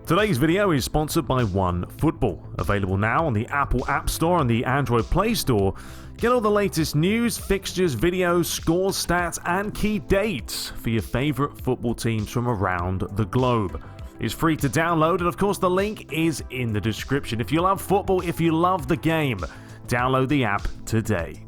Today's video is sponsored by OneFootball, available now on the Apple App Store and the Android Play Store. Get all the latest news, fixtures, videos, scores, stats, and key dates for your favorite football teams from around the globe. It's free to download, and of course the link is in the description. If you love football, if you love the game, download the app today.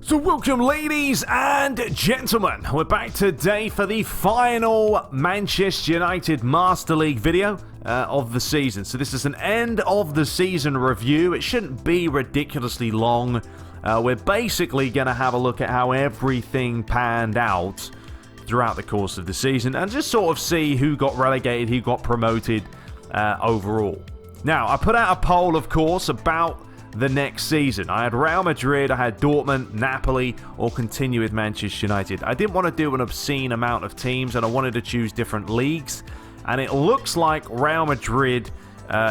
So welcome, ladies and gentlemen. We're back today for the final Manchester United Master League video of the season. So this is an end of the season review. It shouldn't be ridiculously long. We're basically going to have a look at how everything panned out throughout the course of the season and just sort of see who got relegated, who got promoted overall. Now, I put out a poll, of course, about the next season. I had Real Madrid, I had Dortmund, Napoli, or continue with Manchester United. I didn't want to do an obscene amount of teams, and I wanted to choose different leagues, and it looks like Real Madrid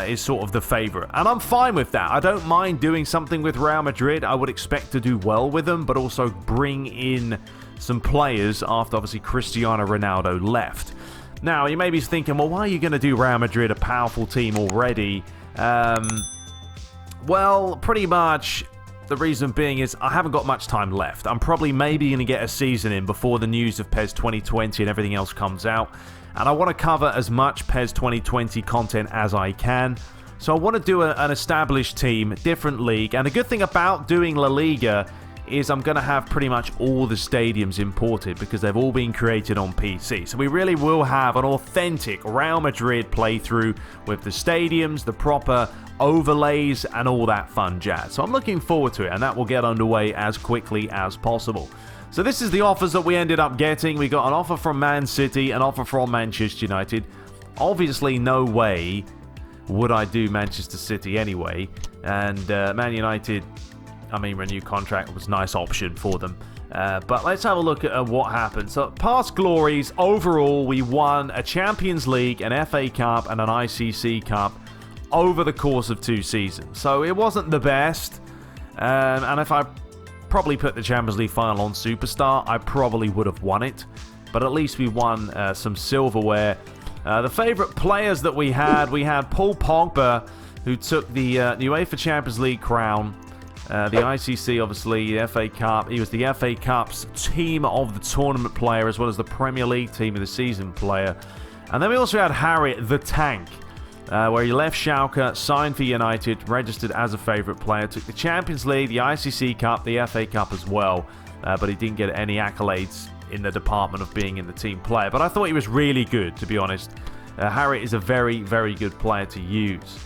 is sort of the favourite, and I'm fine with that. I don't mind doing something with Real Madrid. I would expect to do well with them, but also bring in some players after obviously Cristiano Ronaldo left. Now, you may be thinking, well, why are you going to do Real Madrid, a powerful team already? Well, pretty much the reason being is I haven't got much time left. I'm probably maybe going to get a season in before the news of PES 2020 and everything else comes out. And I want to cover as much PES 2020 content as I can. So I want to do an established team, different league. And the good thing about doing La Liga is I'm going to have pretty much all the stadiums imported because they've all been created on PC. So we really will have an authentic Real Madrid playthrough with the stadiums, the proper overlays, and all that fun jazz. So I'm looking forward to it, and that will get underway as quickly as possible. So this is the offers that we ended up getting. We got an offer from Man City, an offer from Manchester United. Obviously, no way would I do Manchester City anyway. And Man United, I mean, renew contract was a nice option for them. But let's have a look at what happened. So, past glories, overall, we won a Champions League, an FA Cup, and an ICC Cup over the course of 2 seasons. So, it wasn't the best. And if I probably put the Champions League final on Superstar, I probably would have won it. But at least we won some silverware. The favourite players that we had Paul Pogba, who took the UEFA Champions League crown. The ICC, obviously, the FA Cup. He was the FA Cup's team of the tournament player, as well as the Premier League team of the season player. And then we also had Harry the Tank, where he left Schalke, signed for United, registered as a favourite player, took the Champions League, the ICC Cup, the FA Cup as well, but he didn't get any accolades in the department of being in the team player. But I thought he was really good, to be honest. Harry is a very, very good player to use.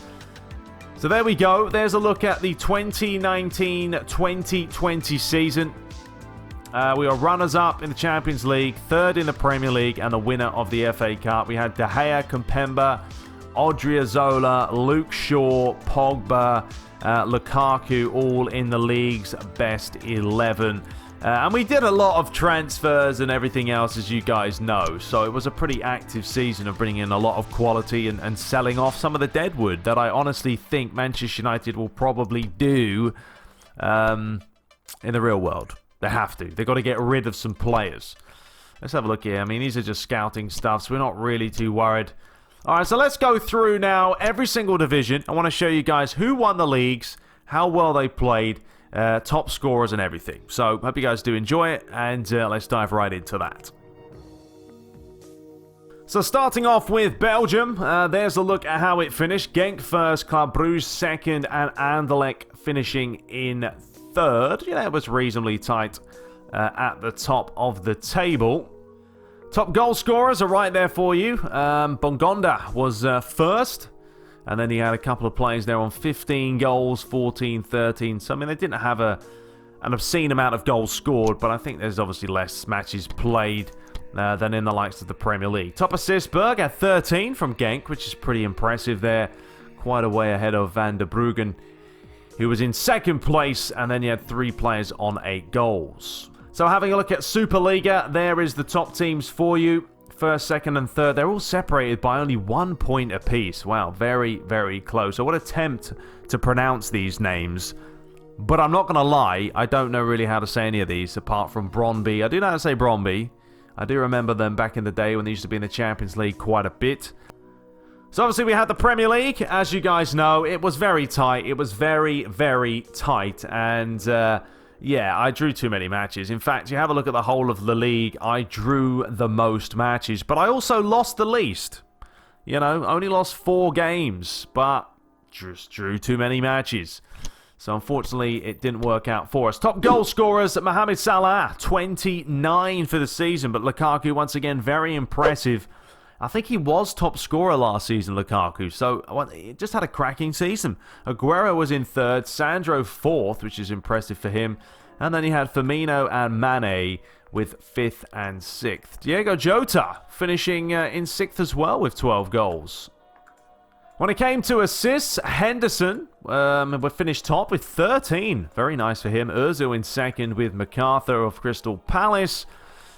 So there we go. There's a look at the 2019-2020 season. We are runners-up in the Champions League, 3rd in the Premier League, and the winner of the FA Cup. We had De Gea, Kempembe, Odriozola, Luke Shaw, Pogba, Lukaku, all in the league's best 11. And we did a lot of transfers and everything else, as you guys know. So it was a pretty active season of bringing in a lot of quality and selling off some of the deadwood that I honestly think Manchester United will probably do in the real world. They have to. They've got to get rid of some players. Let's have a look here. I mean, these are just scouting stuff, so we're not really too worried. All right, so let's go through now every single division. I want to show you guys who won the leagues, how well they played, top scorers and everything. So hope you guys do enjoy it, and let's dive right into that. So starting off with Belgium, there's a look at how it finished. Genk first, Club Brugge second, and Anderlecht finishing in third. Yeah, it was reasonably tight at the top of the table. Top goal scorers are right there for you. Bongonda was first. And then he had a couple of players there on 15 goals, 14, 13. So, I mean, they didn't have an obscene amount of goals scored, but I think there's obviously less matches played than in the likes of the Premier League. Top assist, Berg at 13 from Genk, which is pretty impressive there. Quite a way ahead of Van der Bruggen, who was in second place, and then you had 3 players on 8 goals. So having a look at Superliga, there is the top teams for you. First, second, and third, they're all separated by only 1 point apiece. Wow, very, very close. I would attempt to pronounce these names, but I'm not going to lie, I don't know really how to say any of these, apart from Brøndby. I do know how to say Brøndby. I do remember them back in the day when they used to be in the Champions League quite a bit. So obviously we had the Premier League. As you guys know, it was very tight. It was very, very tight. And yeah, I drew too many matches. In fact, you have a look at the whole of the league. I drew the most matches. But I also lost the least. You know, only lost 4 games. But just drew too many matches. So unfortunately, it didn't work out for us. Top goal scorers, Mohamed Salah, 29 for the season. But Lukaku, once again, very impressive. I think he was top scorer last season, Lukaku. So he just had a cracking season. Aguero was in 3rd, Sandro 4th, which is impressive for him. And then he had Firmino and Mane with 5th and 6th. Diego Jota finishing in 6th as well with 12 goals. When it came to assists, Henderson would finish top with 13. Very nice for him. Ozil in 2nd with MacArthur of Crystal Palace.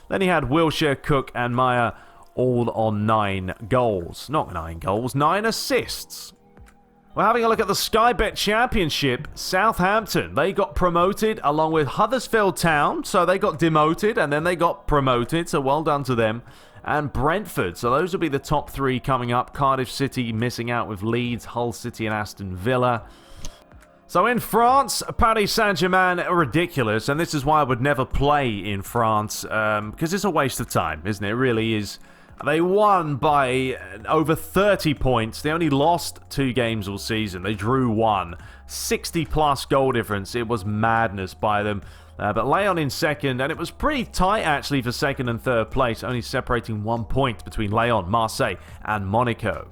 Then he had Wilshere, Cook and Maya all on 9 goals. Not 9 goals, 9 assists. We're having a look at the Sky Bet Championship. Southampton, they got promoted along with Huddersfield Town. So they got demoted and then they got promoted. So well done to them. And Brentford. So those will be the top 3 coming up. Cardiff City missing out with Leeds, Hull City and Aston Villa. So in France, Paris Saint-Germain are ridiculous. And this is why I would never play in France. Because it's a waste of time, isn't it? It really is. They won by over 30 points. They only lost 2 games all season. They drew 1. 60-plus goal difference. It was madness by them. But Lyon in 2nd, and it was pretty tight, actually, for 2nd and 3rd place, only separating 1 point between Lyon, Marseille, and Monaco.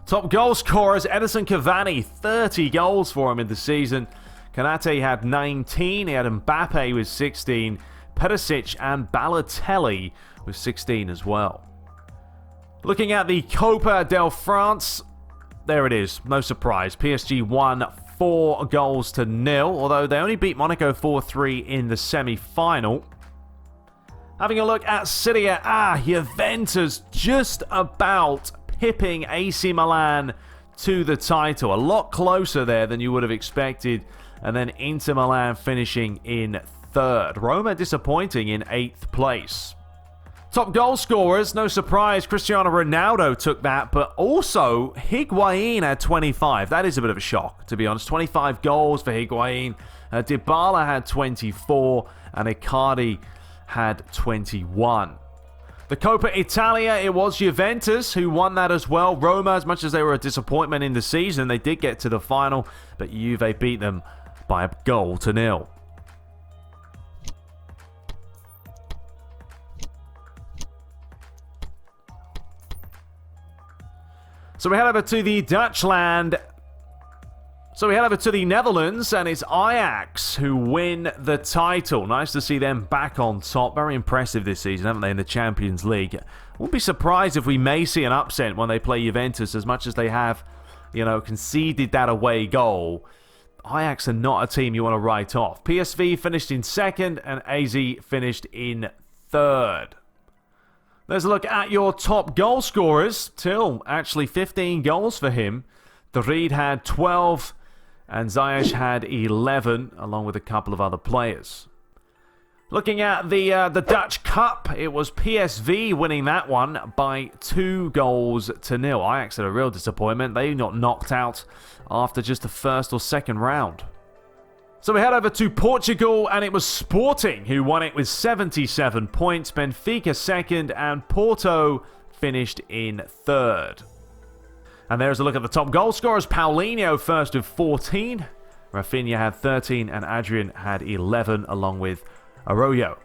Top goal scorers, Edinson Cavani, 30 goals for him in the season. Konate had 19. He had Mbappe with 16. Perisic and Balotelli with 16 as well. Looking at the Copa del France, there it is. No surprise. PSG won 4 goals to 0, although they only beat Monaco 4-3 in the semi-final. Having a look at Serie A, Juventus just about pipping AC Milan to the title. A lot closer there than you would have expected. And then Inter Milan finishing in 3rd. Roma disappointing in 8th place. Top goal scorers, no surprise, Cristiano Ronaldo took that, but also Higuain had 25. That is a bit of a shock, to be honest. 25 goals for Higuain. Dybala had 24, and Icardi had 21. The Coppa Italia, it was Juventus who won that as well. Roma, as much as they were a disappointment in the season, they did get to the final, but Juve beat them by a goal to 0. So we head over to the Dutchland. So we head over to the Netherlands, and it's Ajax who win the title. Nice to see them back on top. Very impressive this season, haven't they, in the Champions League? Wouldn't be surprised if we may see an upset when they play Juventus, as much as they have, you know, conceded that away goal. Ajax are not a team you want to write off. PSV finished in 2nd, and AZ finished in 3rd. There's a look at your top goal scorers. Till, actually 15 goals for him. De Reed had 12, and Ziyech had 11, along with a couple of other players. Looking at the Dutch Cup, it was PSV winning that one by 2 goals to 0. Ajax had a real disappointment. They got knocked out after just the 1st or 2nd round. So we head over to Portugal, and it was Sporting who won it with 77 points. Benfica 2nd, and Porto finished in 3rd. And there's a look at the top goal scorers. Paulinho 1st with 14. Rafinha had 13, and Adrian had 11, along with Arroyo.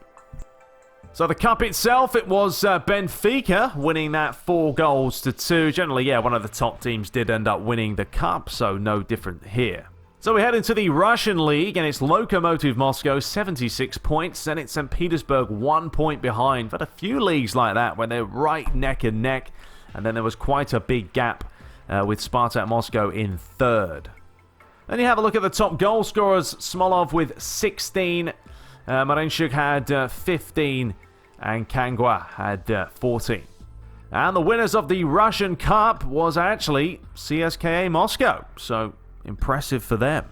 So the cup itself, it was Benfica winning that 4 goals to 2. Generally, yeah, one of the top teams did end up winning the cup, so no different here. So we head into the Russian League, and it's Lokomotiv Moscow, 76 points. Then it's St. Petersburg, 1 point behind. But a few leagues like that when they're right neck and neck. And then there was quite a big gap with Spartak Moscow in 3rd. Then you have a look at the top goal scorers. Smolov with 16. Marenchuk had 15. And Kangwa had 14. And the winners of the Russian Cup was actually CSKA Moscow. So impressive for them.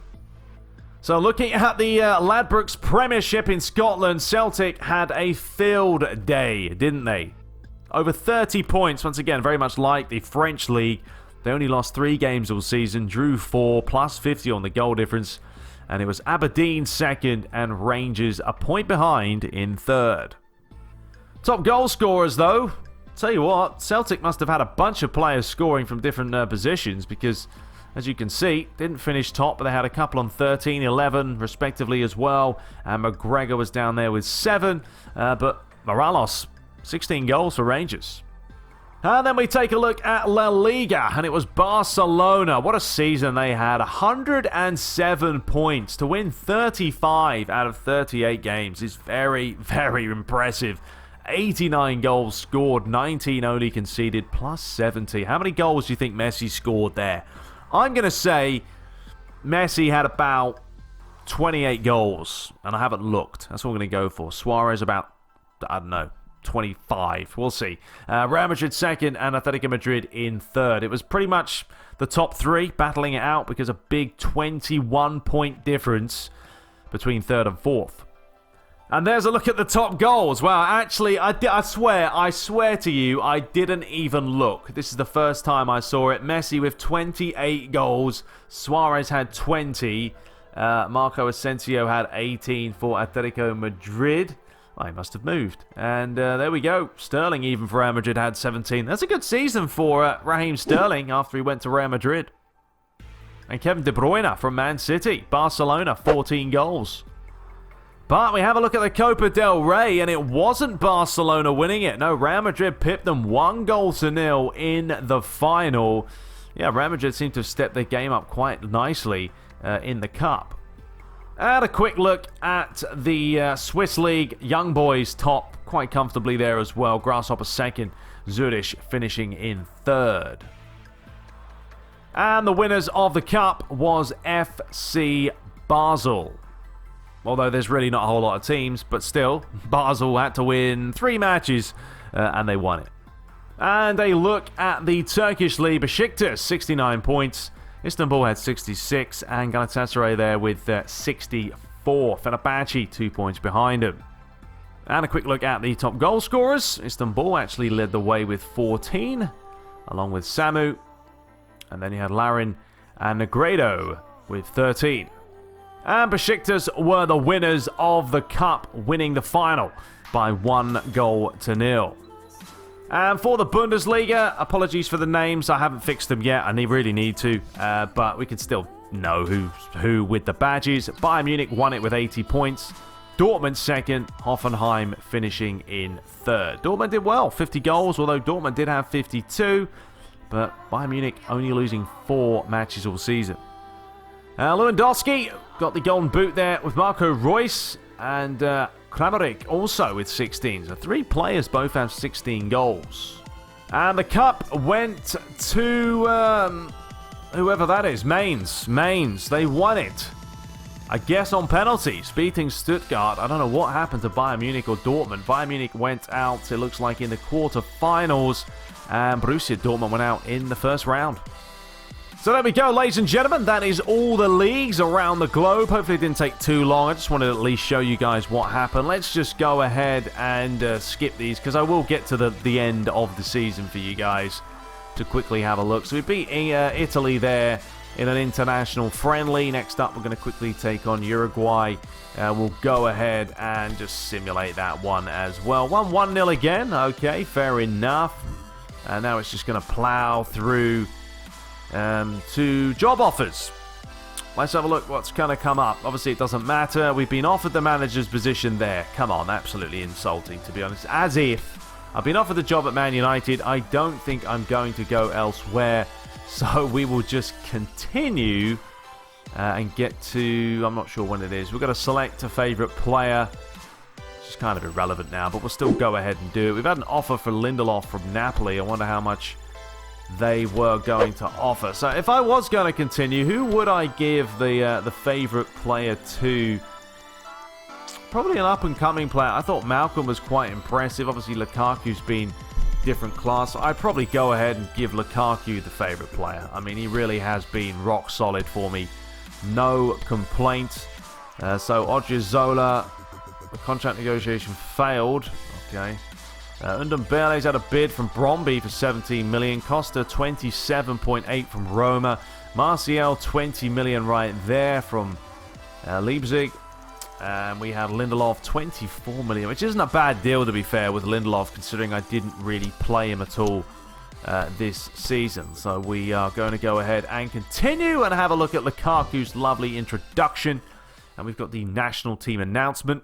So looking at the Ladbrokes Premiership in Scotland, Celtic had a field day, didn't they? Over 30 points, once again, very much like the French League. They only lost 3 games all season, drew 4, plus 50 on the goal difference. And it was Aberdeen second and Rangers a point behind in third. Top goal scorers, though. Tell you what, Celtic must have had a bunch of players scoring from different positions because, as you can see, didn't finish top, but they had a couple on 13, 11 respectively as well. And McGregor was down there with 7, but Morelos, 16 goals for Rangers. And then we take a look at La Liga, and it was Barcelona. What a season they had. 107 points to win 35 out of 38 games is very, very impressive. 89 goals scored, 19 only conceded, plus 70. How many goals do you think Messi scored there? I'm going to say Messi had about 28 goals, and I haven't looked. That's what I'm going to go for. Suarez about, I don't know, 25. We'll see. Real Madrid second and Atletico Madrid in third. It was pretty much the top 3 battling it out because a big 21-point difference between third and fourth. And there's a look at the top goals. Wow, actually, I swear to you, I didn't even look. This is the first time I saw it. Messi with 28 goals. Suarez had 20. Marco Asensio had 18 for Atletico Madrid. I must have moved. And there we go. Sterling, even for Real Madrid, had 17. That's a good season for Raheem Sterling after he went to Real Madrid. And Kevin De Bruyne from Man City. Barcelona, 14 goals. But we have a look at the Copa del Rey, and it wasn't Barcelona winning it. No, Real Madrid pipped them 1-0 in the final. Yeah, Real Madrid seemed to have stepped their game up quite nicely in the Cup. And a quick look at the Swiss League. Young boys top quite comfortably there as well. Grasshopper second. Zurich finishing in third. And the winners of the Cup was FC Basel. Although there's really not a whole lot of teams, but still, Basel had to win 3 matches and they won it. And a look at the Turkish League. Besiktas, 69 points. Istanbul had 66, and Galatasaray there with 64. Fenerbahce 2 points behind him. And a quick look at the top goal scorers. Istanbul actually led the way with 14, along with Samu. And then you had Larin and Negredo with 13. And Besiktas were the winners of the Cup, winning the final by 1-0. And for the Bundesliga, apologies for the names. I haven't fixed them yet. I really need to. But we can still know who's who with the badges. Bayern Munich won it with 80 points. Dortmund second. Hoffenheim finishing in third. Dortmund did well. 50 goals, although Dortmund did have 52. But Bayern Munich only losing 4 matches all season. Lewandowski got the golden boot there with Marco Reus. And Kramaric also with 16. So 3 players both have 16 goals. And the cup went to whoever that is. Mainz. They won it. I guess on penalties, beating Stuttgart. I don't know what happened to Bayern Munich or Dortmund. Bayern Munich went out, it looks like, in the quarterfinals. And Borussia Dortmund went out in the first round. So there we go, ladies and gentlemen. That is all the leagues around the globe. Hopefully it didn't take too long. I just wanted to at least show you guys what happened. Let's just go ahead and skip these, because I will get to the end of the season for you guys to quickly have a look. So we beat Italy there in an international friendly. Next up, we're going to quickly take on Uruguay. We'll go ahead and just simulate that one as well. 1-0 again. Okay, fair enough. And now it's just going to plow through to job offers. Let's have a look what's going to come up. Obviously, it doesn't matter. We've been offered the manager's position there. Come on, absolutely insulting, to be honest. As if I've been offered the job at Man United. I don't think I'm going to go elsewhere. So we will just continue and get to... I'm not sure when it is. We've got to select a favourite player. Which is kind of irrelevant now, but we'll still go ahead and do it. We've had an offer for Lindelof from Napoli. I wonder how much they were going to offer. So if I was going to continue, who would I give the favourite player to? Probably an up-and-coming player. I thought Malcolm was quite impressive. Obviously, Lukaku's been different class. I'd probably go ahead and give Lukaku the favourite player. I mean, he really has been rock solid for me. No complaints. So Odriozola, the contract negotiation failed. Okay. Ndombele's had a bid from Bromby for 17 million. Costa 27.8 from Roma. Martial 20 million right there from Leipzig. And we had Lindelof 24 million, which isn't a bad deal to be fair with Lindelof, considering I didn't really play him at all this season. So we are going to go ahead and continue and have a look at Lukaku's lovely introduction. And we've got the national team announcement.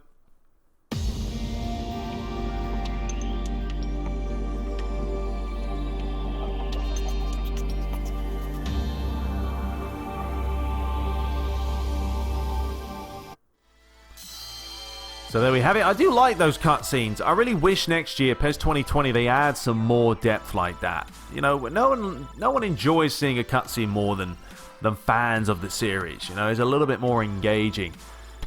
So there we have it. I do like those cutscenes. I really wish next year, PES 2020, they add some more depth like that. You know, no one enjoys seeing a cutscene more than fans of the series. You know, it's a little bit more engaging.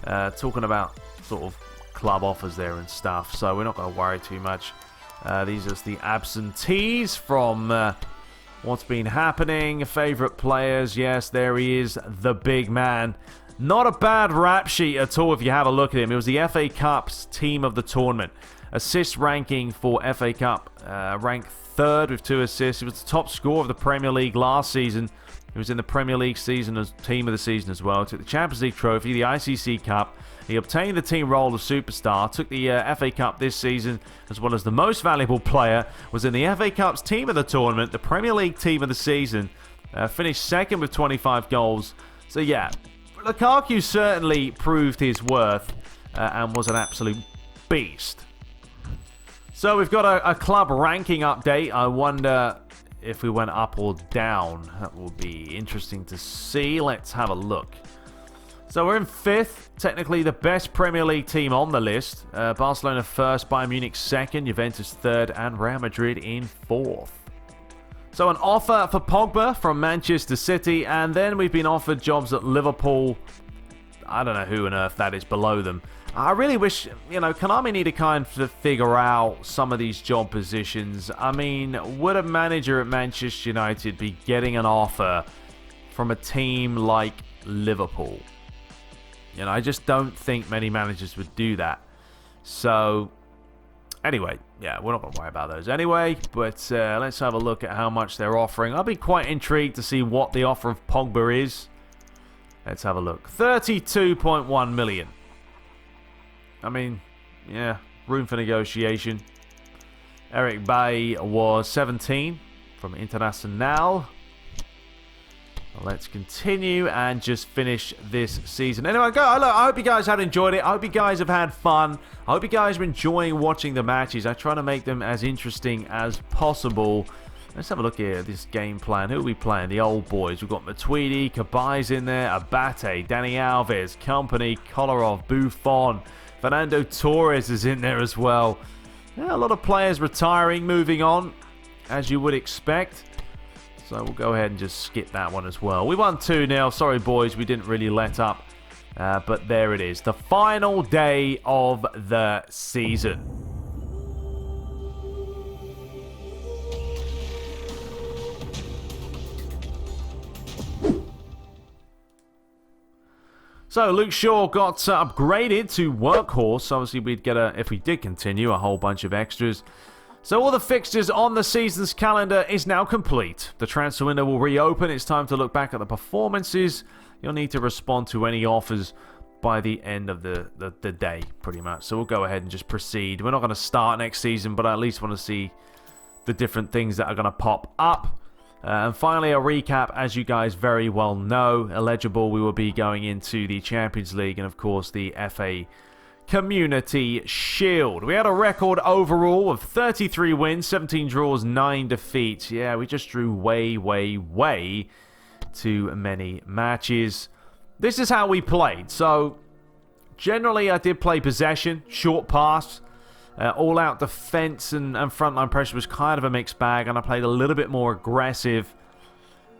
Talking about sort of club offers there and stuff. So we're not going to worry too much. These are the absentees from what's been happening. Favorite players. Yes, there he is, the big man. Not a bad rap sheet at all if you have a look at him. It was the FA Cup's team of the tournament. Assist ranking for FA Cup, ranked third with 2 assists. He was the top scorer of the Premier League last season. He was in the Premier League season as team of the season as well. Took the Champions League trophy, the ICC Cup. He obtained the team role of superstar. Took the FA Cup this season, as well as the most valuable player. Was in the FA Cup's team of the tournament, the Premier League team of the season. Finished second with 25 goals. So yeah, Lukaku certainly proved his worth and was an absolute beast. So we've got a club ranking update. I wonder if we went up or down. That will be interesting to see. Let's have a look. So we're in 5th. Technically the best Premier League team on the list. Barcelona 1st, Bayern Munich 2nd, Juventus 3rd, and Real Madrid in 4th. So an offer for Pogba from Manchester City, and then we've been offered jobs at Liverpool. I don't know who on earth that is below them. I really wish, you know, Konami need to kind of figure out some of these job positions. I mean, would a manager at Manchester United be getting an offer from a team like Liverpool? You know, I just don't think many managers would do that. So anyway, yeah, we're not going to worry about those anyway, but let's have a look at how much they're offering. I'll be quite intrigued to see what the offer of Pogba is. Let's have a look. 32.1 million. I mean, yeah, room for negotiation. Eric Bay was 17 from Internacional. Let's continue and just finish this season. Anyway, look, I hope you guys have enjoyed it. I hope you guys have had fun. I hope you guys are enjoying watching the matches. I try to make them as interesting as possible. Let's have a look here at this game plan. Who are we playing? The old boys. We've got Matuidi, Kabai's in there, Abate, Dani Alves, Company, Kolarov, Buffon, Fernando Torres is in there as well. Yeah, a lot of players retiring, moving on, as you would expect. So we'll go ahead and just skip that one as well. We won 2-0. Sorry, boys, we didn't really let up. But there it is. The final day of the season. So Luke Shaw got upgraded to Workhorse. Obviously, we'd get, if we did continue, a whole bunch of extras. So all the fixtures on the season's calendar is now complete. The transfer window will reopen. It's time to look back at the performances. You'll need to respond to any offers by the end of the day, pretty much. So we'll go ahead and just proceed. We're not going to start next season, but I at least want to see the different things that are going to pop up. And finally, a recap. As you guys very well know, eligible, we will be going into the Champions League and, of course, the FA Community Shield. We had a record overall of 33 wins, 17 draws, 9 defeats. Yeah, we just drew way too many matches. This is how we played. So, generally, I did play possession, short pass. All-out defense and frontline pressure was kind of a mixed bag, and I played a little bit more aggressive.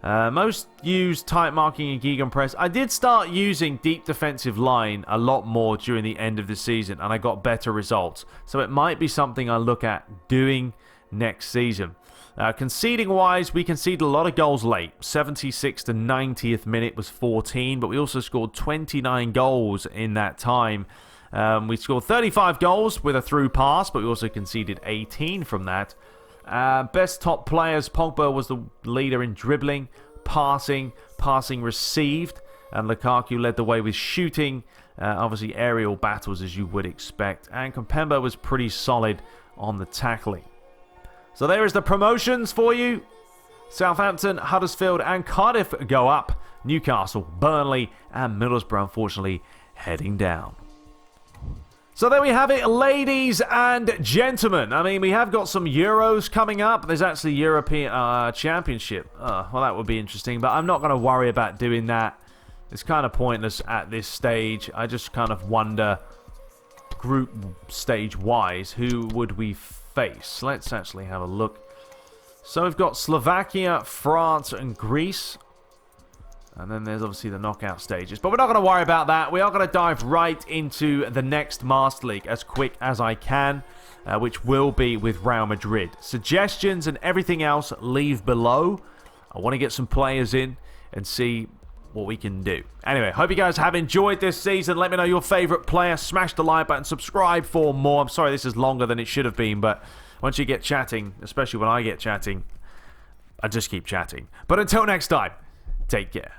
Most used tight marking and gegenpress. I did start using deep defensive line a lot more during the end of the season, and I got better results. So it might be something I look at doing next season. Conceding-wise, we conceded a lot of goals late. 76 to 90th minute was 14, but we also scored 29 goals in that time. We scored 35 goals with a through pass, but we also conceded 18 from that. Best top players, Pogba was the leader in dribbling, passing received, and Lukaku led the way with shooting, obviously aerial battles as you would expect, and Kimpembe was pretty solid on the tackling. So there is the promotions for you. Southampton, Huddersfield and Cardiff go up. Newcastle, Burnley and Middlesbrough unfortunately heading down. So there we have it, ladies and gentlemen. I mean, we have got some Euros coming up. There's actually European Championship. Well, that would be interesting, but I'm not going to worry about doing that. It's kind of pointless at this stage. I just kind of wonder, group stage-wise, who would we face? Let's actually have a look. So we've got Slovakia, France, and Greece. And then there's obviously the knockout stages. But we're not going to worry about that. We are going to dive right into the next Master League as quick as I can, which will be with Real Madrid. Suggestions and everything else leave below. I want to get some players in and see what we can do. Anyway, hope you guys have enjoyed this season. Let me know your favorite player. Smash the like button. Subscribe for more. I'm sorry this is longer than it should have been, but once you get chatting, especially when I get chatting, I just keep chatting. But until next time, take care.